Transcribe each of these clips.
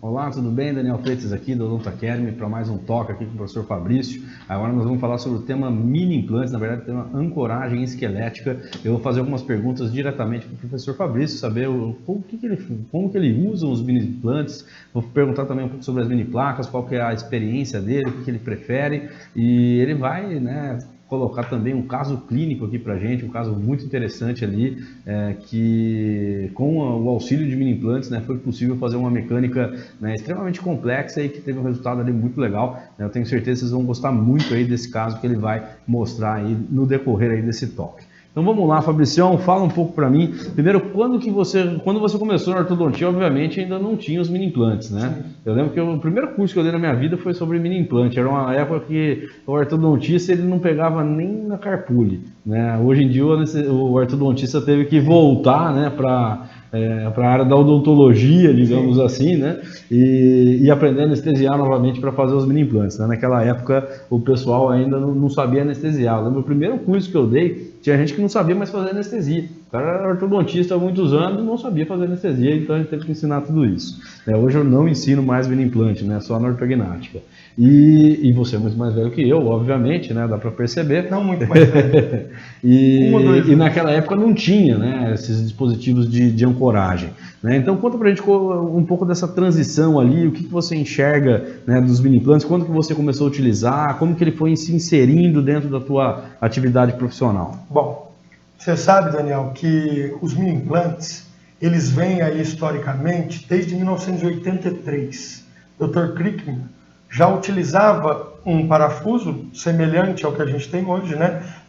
Olá, tudo bem? Daniel Freitas aqui do Odonto Academy para mais um toque aqui com o professor Fabrício. Agora nós vamos falar sobre o tema mini implantes, na verdade o tema ancoragem esquelética. Eu vou fazer algumas perguntas diretamente para o professor Fabrício, saber como que ele usa os mini implantes. Vou perguntar também um pouco sobre as mini placas, qual que é a experiência dele, o que ele prefere, e ele vai, colocar também um caso clínico aqui para a gente, um caso muito interessante ali, que com o auxílio de mini implantes, foi possível fazer uma mecânica, extremamente complexa e que teve um resultado ali muito legal. Eu tenho certeza que vocês vão gostar muito aí desse caso que ele vai mostrar aí no decorrer aí desse toque. Então vamos lá, Fabricião, fala um pouco para mim. Primeiro, quando você começou na ortodontia, obviamente ainda não tinha os mini implantes, né? Sim. Eu lembro que o primeiro curso que eu dei na minha vida foi sobre mini implante. Era uma época que o ortodontista ele não pegava nem na carpule, né? Hoje em dia o ortodontista teve que voltar, né, para a área da odontologia, digamos assim, né? E aprender a anestesiar novamente para fazer os mini implantes, né? Naquela época o pessoal ainda não sabia anestesiar. Eu lembro, o primeiro curso que eu dei, tinha gente que não sabia mais fazer anestesia. O cara era ortodontista há muitos anos e não sabia fazer anestesia, então a gente teve que ensinar tudo isso. Hoje eu não ensino mais mini implante, só na ortognática. E você é muito mais velho que eu, obviamente, dá para perceber. Não muito mais velho. e naquela época não tinha, esses dispositivos de ancoragem. Então conta pra gente um pouco dessa transição ali, o que você enxerga, dos mini implantes, quando que você começou a utilizar, como que ele foi se inserindo dentro da tua atividade profissional. Bom, você sabe, Daniel, que os mini implantes, eles vêm aí historicamente desde 1983. Dr. Crickman já utilizava um parafuso semelhante ao que a gente tem hoje,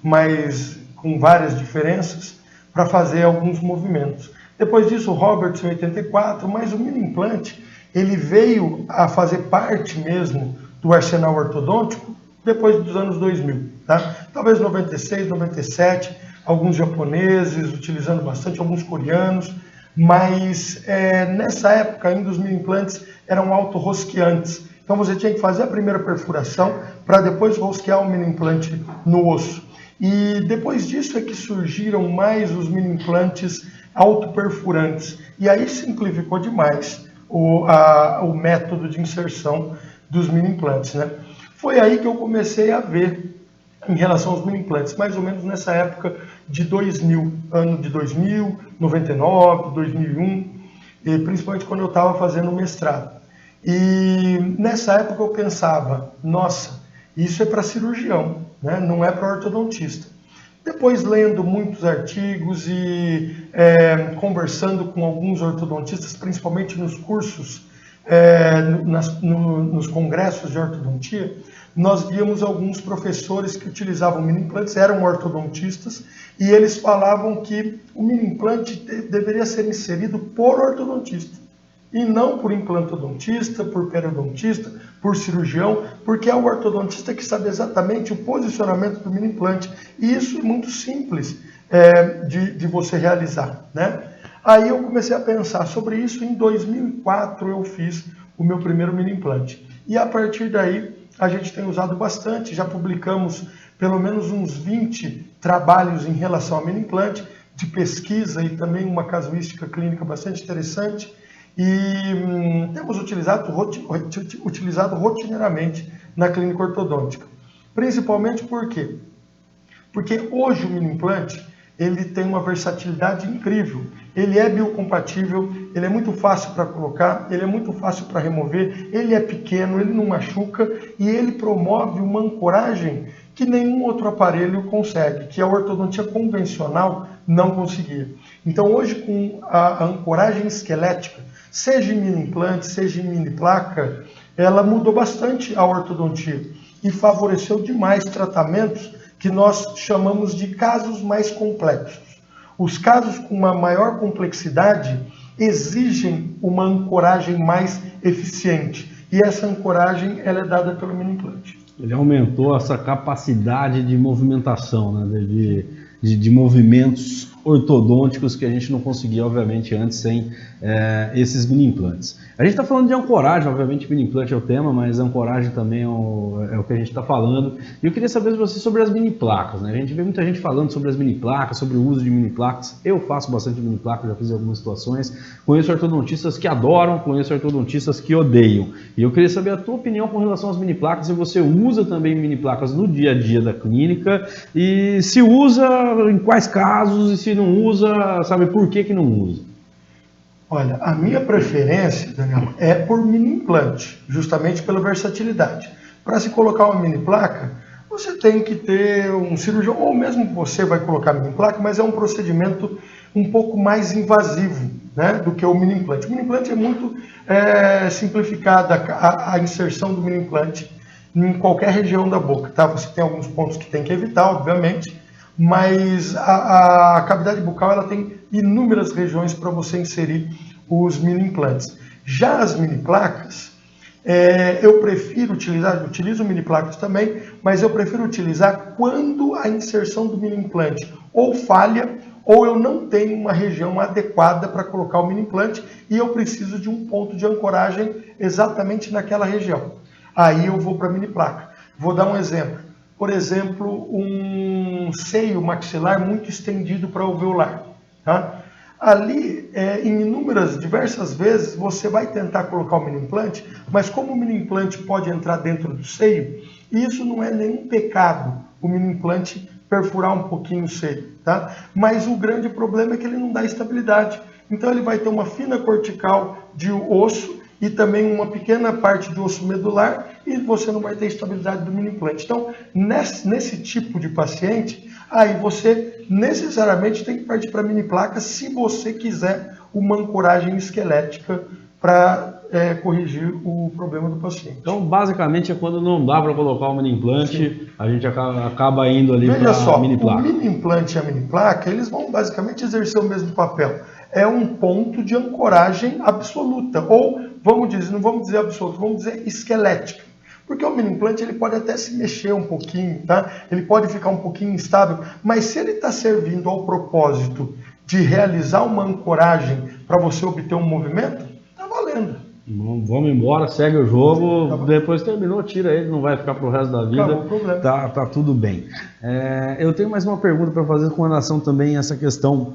mas com várias diferenças, para fazer alguns movimentos. Depois disso, o Roberts em 84, mas o mini implante, ele veio a fazer parte mesmo do arsenal ortodôntico depois dos anos 2000, tá? Talvez 96, 97, alguns japoneses utilizando bastante, alguns coreanos, mas nessa época ainda os mini implantes eram auto-rosqueantes. Então você tinha que fazer a primeira perfuração para depois rosquear o mini implante no osso. E depois disso é que surgiram mais os mini implantes autoperfurantes. E aí simplificou demais o método de inserção dos mini implantes, Foi aí que eu comecei a ver em relação aos mini implantes, mais ou menos nessa época de 2000, ano de 2000, 99, 2001, e principalmente quando eu estava fazendo o mestrado. E nessa época eu pensava, nossa, isso é para cirurgião, não é para ortodontista. Depois lendo muitos artigos e conversando com alguns ortodontistas, principalmente nos cursos, nos congressos de ortodontia, nós víamos alguns professores que utilizavam mini implantes, eram ortodontistas, e eles falavam que o mini implante deveria ser inserido por ortodontista, e não por implantodontista, por periodontista, por cirurgião, porque é o ortodontista que sabe exatamente o posicionamento do mini implante. E isso é muito simples de você realizar, Aí eu comecei a pensar sobre isso. Em 2004 eu fiz o meu primeiro mini implante. E a partir daí a gente tem usado bastante, já publicamos pelo menos uns 20 trabalhos em relação ao mini implante, de pesquisa e também uma casuística clínica bastante interessante. E temos utilizado rotineiramente na clínica ortodôntica. Principalmente por quê? Porque hoje o mini implante ele tem uma versatilidade incrível. Ele é biocompatível, ele é muito fácil para colocar, ele é muito fácil para remover, ele é pequeno, ele não machuca e ele promove uma ancoragem que nenhum outro aparelho consegue, que a ortodontia convencional não conseguia. Então hoje com a ancoragem esquelética, seja em mini implante, seja em mini placa, ela mudou bastante a ortodontia e favoreceu demais tratamentos que nós chamamos de casos mais complexos. Os casos com uma maior complexidade exigem uma ancoragem mais eficiente e essa ancoragem ela é dada pelo mini implante. Ele aumentou essa capacidade de movimentação, de movimentos ortodônticos que a gente não conseguia, obviamente, antes sem esses mini implantes. A gente está falando de ancoragem, obviamente mini implante é o tema, mas ancoragem também é o que a gente está falando. E eu queria saber de você sobre as mini placas, né? A gente vê muita gente falando sobre as mini placas, sobre o uso de mini placas. Eu faço bastante mini placa, já fiz algumas situações. Conheço ortodontistas que adoram, conheço ortodontistas que odeiam. E eu queria saber a tua opinião com relação às mini placas, se você usa também mini placas no dia a dia da clínica, e se usa, em quais casos, e se não usa, sabe por que não usa? Olha, a minha preferência, Daniel, é por mini implante, justamente pela versatilidade. Para se colocar uma mini placa, você tem que ter um cirurgião, ou mesmo você vai colocar mini placa, mas é um procedimento um pouco mais invasivo, né, do que o mini implante. O mini implante é muito simplificada a inserção do mini implante em qualquer região da boca, tá? Você tem alguns pontos que tem que evitar, obviamente, mas a cavidade bucal ela tem inúmeras regiões para você inserir os mini implantes. Já as mini placas, eu prefiro utilizar, eu utilizo mini placas também, mas eu prefiro utilizar quando a inserção do mini implante ou falha ou eu não tenho uma região adequada para colocar o mini implante e eu preciso de um ponto de ancoragem exatamente naquela região. Aí eu vou para a mini placa. Vou dar um exemplo. Por exemplo, um seio maxilar muito estendido para alveolar. Tá? Ali, diversas vezes, você vai tentar colocar o mini implante, mas como o mini implante pode entrar dentro do seio, isso não é nenhum pecado, o mini implante perfurar um pouquinho o seio. Tá? Mas o grande problema é que ele não dá estabilidade. Então ele vai ter uma fina cortical de osso e também uma pequena parte de osso medular e você não vai ter estabilidade do mini implante. Então, nesse tipo de paciente, aí você necessariamente tem que partir para a mini placa se você quiser uma ancoragem esquelética para corrigir o problema do paciente. Então, basicamente, é quando não dá para colocar o mini implante, sim, a gente acaba indo ali para a mini placa. O mini implante e a mini placa, eles vão basicamente exercer o mesmo papel. É um ponto de ancoragem absoluta, ou não vamos dizer absoluta, vamos dizer esquelética. Porque o mini implante ele pode até se mexer um pouquinho, tá? Ele pode ficar um pouquinho instável, mas se ele está servindo ao propósito de realizar uma ancoragem para você obter um movimento, está valendo. Vamos embora, segue o jogo, depois terminou, tira ele, não vai ficar pro resto da vida. Acabou o problema. Tá tudo bem. Eu tenho mais uma pergunta para fazer com relação também a essa questão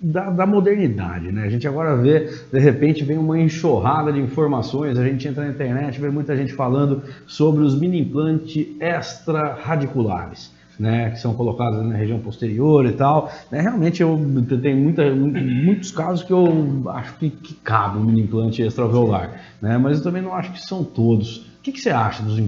da modernidade, né? A gente agora vê, de repente, vem uma enxurrada de informações, a gente entra na internet, vê muita gente falando sobre os mini implantes extra-radiculares, né, que são colocados na região posterior e tal, né? Realmente eu tenho muitos casos que eu acho que cabe um mini implante extraalveolar, né? Mas eu também não acho que são todos. O que você acha dos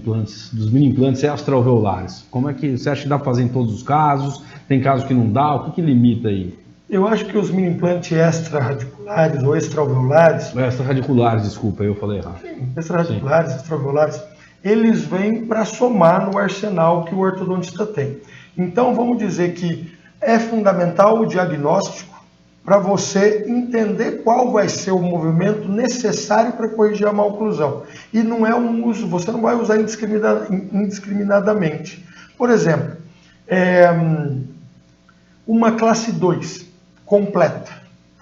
mini implantes extraalveolares? Como é que você acha que dá para fazer em todos os casos? Tem casos que não dá? O que limita aí? Eu acho que os mini implantes extra-radiculares ou extraalveolares... Extra-radiculares, desculpa, eu falei errado. Sim, extra-radiculares, extraalveolares, eles vêm para somar no arsenal que o ortodontista tem. Então, vamos dizer que é fundamental o diagnóstico para você entender qual vai ser o movimento necessário para corrigir a maloclusão. E não é um uso, você não vai usar indiscriminadamente. Por exemplo, uma classe 2 completa.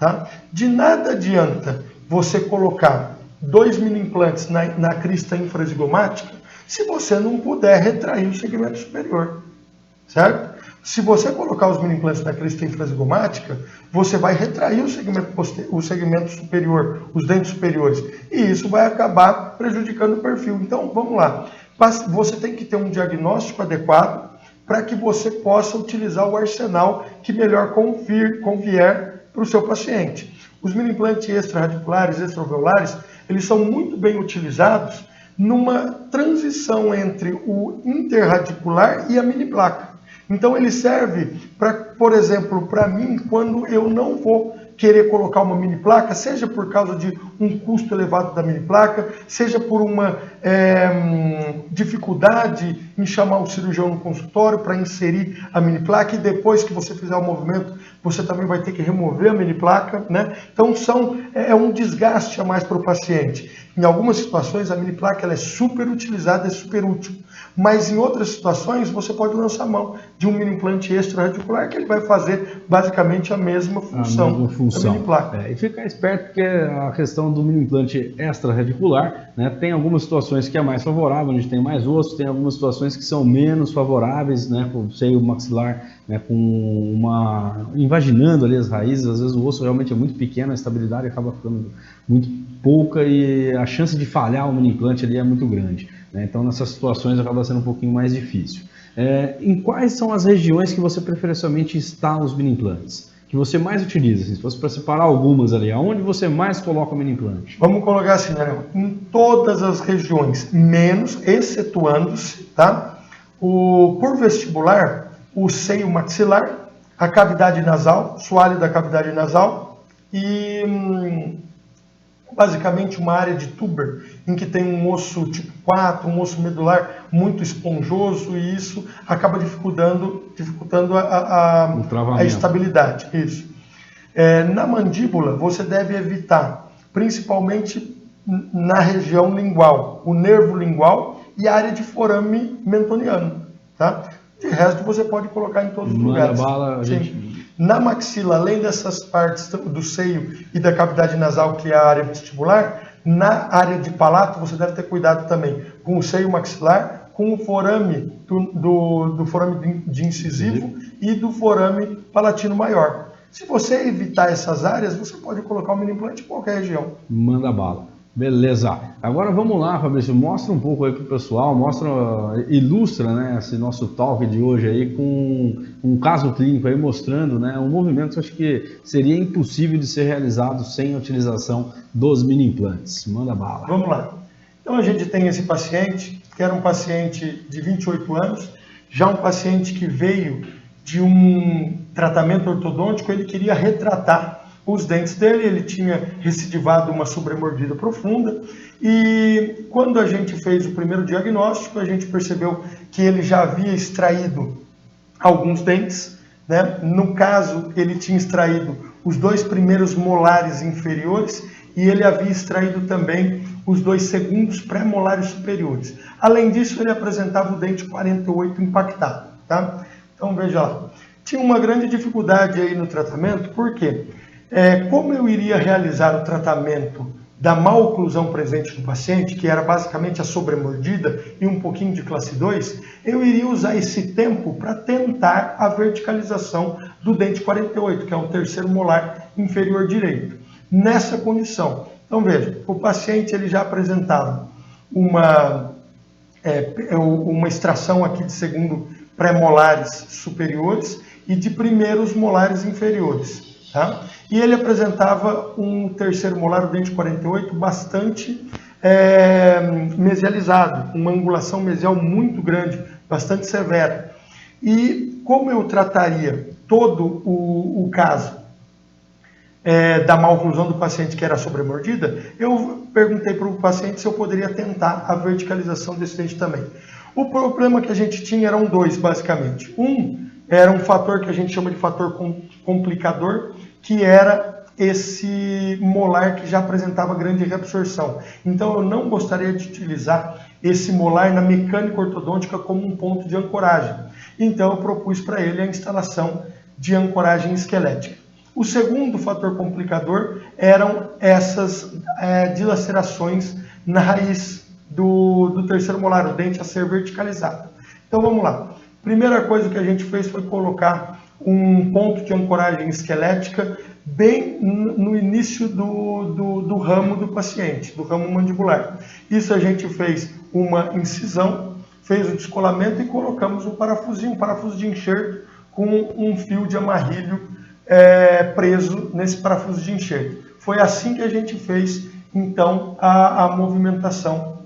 Tá? De nada adianta você colocar 2 mini implantes na crista infrazigomática se você não puder retrair o segmento superior, certo? Se você colocar os mini implantes na crista infrazigomática, você vai retrair o segmento superior, os dentes superiores, e isso vai acabar prejudicando o perfil. Então, vamos lá. Você tem que ter um diagnóstico adequado para que você possa utilizar o arsenal que melhor convier para o seu paciente. Os mini implantes extra-radiculares, extraalveolares, eles são muito bem utilizados numa transição entre o interradicular e a mini placa. Então ele serve para, por exemplo, para mim, quando eu não vou querer colocar uma mini placa, seja por causa de um custo elevado da mini placa, seja por uma dificuldade em chamar o cirurgião no consultório para inserir a mini placa, e depois que você fizer o movimento, você também vai ter que remover a mini placa, né? Então é um desgaste a mais para o paciente. Em algumas situações a mini placa ela é super utilizada, é super útil, mas em outras situações você pode lançar mão de um mini implante extra-radicular que ele vai fazer basicamente a mesma função, da mini placa. E ficar esperto porque a questão do mini implante extra-radicular, né, tem algumas situações que é mais favorável, onde tem mais osso, tem algumas situações que são menos favoráveis, né, com o seio maxilar, né, invaginando ali as raízes. Às vezes o osso realmente é muito pequeno, a estabilidade acaba ficando muito pouca e a chance de falhar o mini implante ali é muito grande, né? Então nessas situações acaba sendo um pouquinho mais difícil. Em quais são as regiões que você preferencialmente instala os mini implantes? Que você mais utiliza? Se fosse para separar algumas ali, aonde você mais coloca o mini implante? Vamos colocar assim, né? Em todas as regiões, menos, excetuando-se, tá? Por vestibular, o seio maxilar, a cavidade nasal, soalho da cavidade nasal e basicamente uma área de tuber, em que tem um osso tipo 4, um osso medular muito esponjoso, e isso acaba dificultando a estabilidade. Isso. Na mandíbula, você deve evitar, principalmente na região lingual, o nervo lingual e a área de forame mentoniano, tá? De resto, você pode colocar em todos os lugares. Bala, Na maxila, além dessas partes do seio e da cavidade nasal, que é a área vestibular, na área de palato, você deve ter cuidado também com o seio maxilar, com o forame do forame de incisivo e do forame palatino maior. Se você evitar essas áreas, você pode colocar o mini implante em qualquer região. Manda bala. Beleza. Agora vamos lá, Fabrício, mostra um pouco aí pro pessoal, ilustra, né, esse nosso talk de hoje aí com um caso clínico aí mostrando, né, um movimento que eu acho que seria impossível de ser realizado sem a utilização dos mini implantes. Manda bala. Vamos lá. Então a gente tem esse paciente, que era um paciente de 28 anos, já um paciente que veio de um tratamento ortodôntico, ele queria retratar os dentes dele, ele tinha recidivado uma sobremordida profunda, e quando a gente fez o primeiro diagnóstico, a gente percebeu que ele já havia extraído alguns dentes, né? No caso, ele tinha extraído os 2 primeiros molares inferiores e ele havia extraído também os 2 segundos pré-molares superiores. Além disso, ele apresentava o dente 48 impactado, tá? Então, veja lá. Tinha uma grande dificuldade aí no tratamento, por quê? Como eu iria realizar o tratamento da maloclusão presente no paciente, que era basicamente a sobremordida e um pouquinho de classe 2, eu iria usar esse tempo para tentar a verticalização do dente 48, que é o terceiro molar inferior direito. Nessa condição, então veja, o paciente ele já apresentava uma extração aqui de segundo pré-molares superiores e de primeiros molares inferiores, tá? E ele apresentava um terceiro molar, o dente 48, bastante mesializado, uma angulação mesial muito grande, bastante severa. E como eu trataria todo o caso da maloclusão do paciente, que era sobremordida, eu perguntei para o paciente se eu poderia tentar a verticalização desse dente também. O problema que a gente tinha eram 2, basicamente. Um era um fator que a gente chama de fator complicador, que era esse molar que já apresentava grande reabsorção. Então eu não gostaria de utilizar esse molar na mecânica ortodôntica como um ponto de ancoragem. Então eu propus para ele a instalação de ancoragem esquelética. O segundo fator complicador eram essas dilacerações na raiz do terceiro molar, o dente a ser verticalizado. Então vamos lá. Primeira coisa que a gente fez foi colocar um ponto de ancoragem esquelética bem no início do ramo do paciente, do ramo mandibular. Isso a gente fez uma incisão, fez o descolamento e colocamos um parafuso de enxerto com um fio de amarrilho preso nesse parafuso de enxerto. Foi assim que a gente fez, então, a movimentação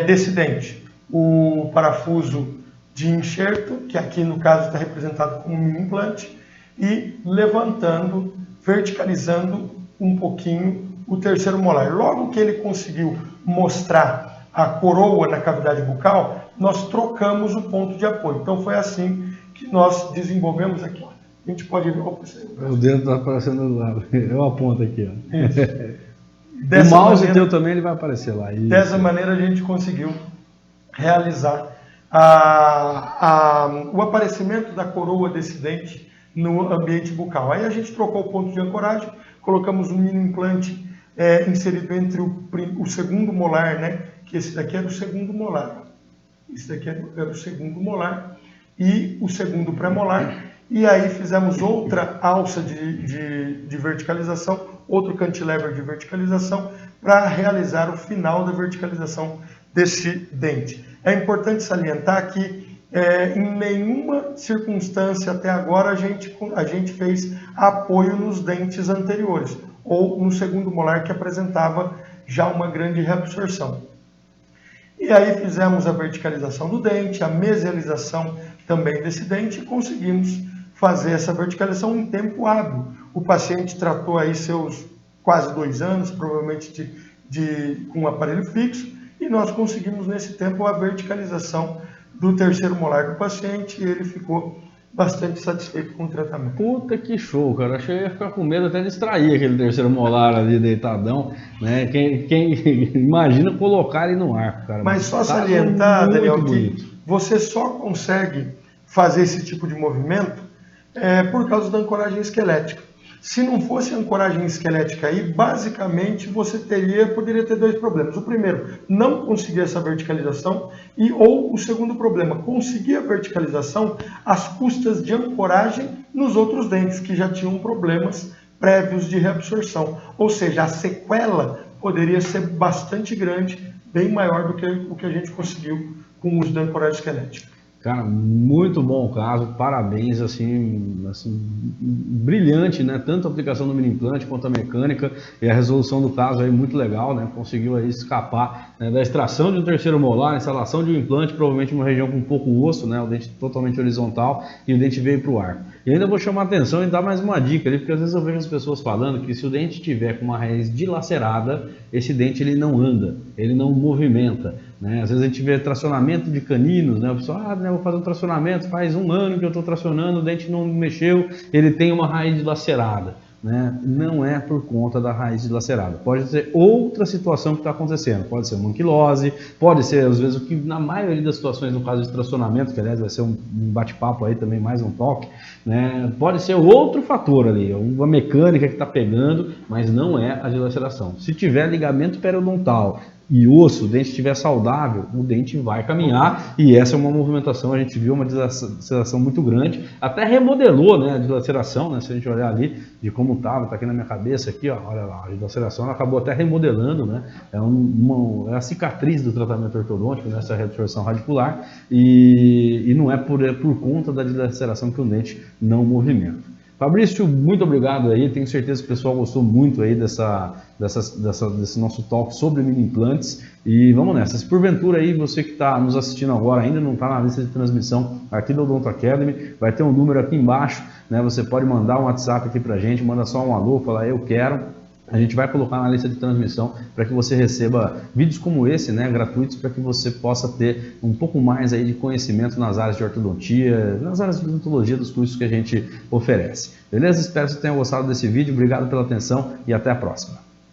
desse dente. O parafuso de enxerto, que aqui no caso está representado como um mini implante, e levantando, verticalizando um pouquinho o terceiro molar. Logo que ele conseguiu mostrar a coroa na cavidade bucal, nós trocamos o ponto de apoio. Então foi assim que nós desenvolvemos aqui. Ó. A gente pode ver. O dedo está aparecendo do lado. Eu aponto aqui. Ó. Dessa o mouse maneira, teu também ele vai aparecer lá. Isso. Dessa maneira a gente conseguiu realizar o aparecimento da coroa desse dente no ambiente bucal. Aí a gente trocou o ponto de ancoragem, colocamos um mini implante inserido entre o segundo molar, né? Que esse daqui era o segundo molar. Esse daqui era o segundo molar e o segundo pré-molar. E aí fizemos outra alça de verticalização, outro cantilever de verticalização para realizar o final da verticalização desse dente. É importante salientar que em nenhuma circunstância até agora a gente fez apoio nos dentes anteriores ou no segundo molar que apresentava já uma grande reabsorção. E aí fizemos a verticalização do dente, a mesialização também desse dente e conseguimos fazer essa verticalização em tempo hábil. O paciente tratou aí seus quase 2 anos, provavelmente com um aparelho fixo, e nós conseguimos nesse tempo a verticalização do terceiro molar do paciente e ele ficou bastante satisfeito com o tratamento. Puta que show, cara. Achei que ia ficar com medo até de extrair aquele terceiro molar ali deitadão, né? Quem imagina colocar ele no arco, cara. Mas só salientar, Daniel, que você só consegue fazer esse tipo de movimento por causa da ancoragem esquelética. Se não fosse a ancoragem esquelética aí, basicamente você poderia ter 2 problemas. O primeiro, não conseguir essa verticalização ou o segundo problema, conseguir a verticalização às custas de ancoragem nos outros dentes que já tinham problemas prévios de reabsorção. Ou seja, a sequela poderia ser bastante grande, bem maior do que o que a gente conseguiu com o uso da ancoragem esquelética. Cara, muito bom o caso, parabéns, assim, brilhante, né? Tanto a aplicação do mini implante quanto a mecânica e a resolução do caso aí muito legal, né? Conseguiu aí escapar, né, da extração de um terceiro molar, instalação de um implante, provavelmente uma região com pouco osso, né? O dente totalmente horizontal e o dente veio para o arco. E ainda vou chamar a atenção e dar mais uma dica ali, porque às vezes eu vejo as pessoas falando que se o dente tiver com uma raiz dilacerada, esse dente ele não anda, ele não movimenta, né? Às vezes a gente vê tracionamento de caninos, né? O pessoal, né, vou fazer um tracionamento, faz 1 ano que eu estou tracionando, o dente não mexeu, ele tem uma raiz dilacerada. Né? Não é por conta da raiz dilacerada. Pode ser outra situação que está acontecendo. Pode ser uma anquilose, pode ser, às vezes, o que na maioria das situações, no caso de tracionamento, que aliás vai ser um bate-papo aí também, mais um toque, né? Pode ser outro fator ali, uma mecânica que está pegando, mas não é a dilaceração. Se tiver ligamento periodontal e osso, o dente estiver saudável, o dente vai caminhar e essa é uma movimentação, a gente viu uma dilaceração muito grande, até remodelou, né, a dilaceração, né, se a gente olhar ali de como estava, está aqui na minha cabeça, aqui, ó, olha lá, a dilaceração ela acabou até remodelando, né, é a cicatriz do tratamento ortodôntico, nessa reabsorção radicular e não é por conta da dilaceração que o dente não movimenta. Fabrício, muito obrigado aí, tenho certeza que o pessoal gostou muito aí desse nosso talk sobre mini implantes e vamos nessa. Se porventura aí você que está nos assistindo agora ainda não está na lista de transmissão aqui do Odonto Academy, vai ter um número aqui embaixo, né? Você pode mandar um WhatsApp aqui pra gente, manda só um alô, fala eu quero. A gente vai colocar na lista de transmissão para que você receba vídeos como esse, né, gratuitos, para que você possa ter um pouco mais aí de conhecimento nas áreas de ortodontia, nas áreas de odontologia dos cursos que a gente oferece. Beleza? Espero que você tenha gostado desse vídeo. Obrigado pela atenção e até a próxima.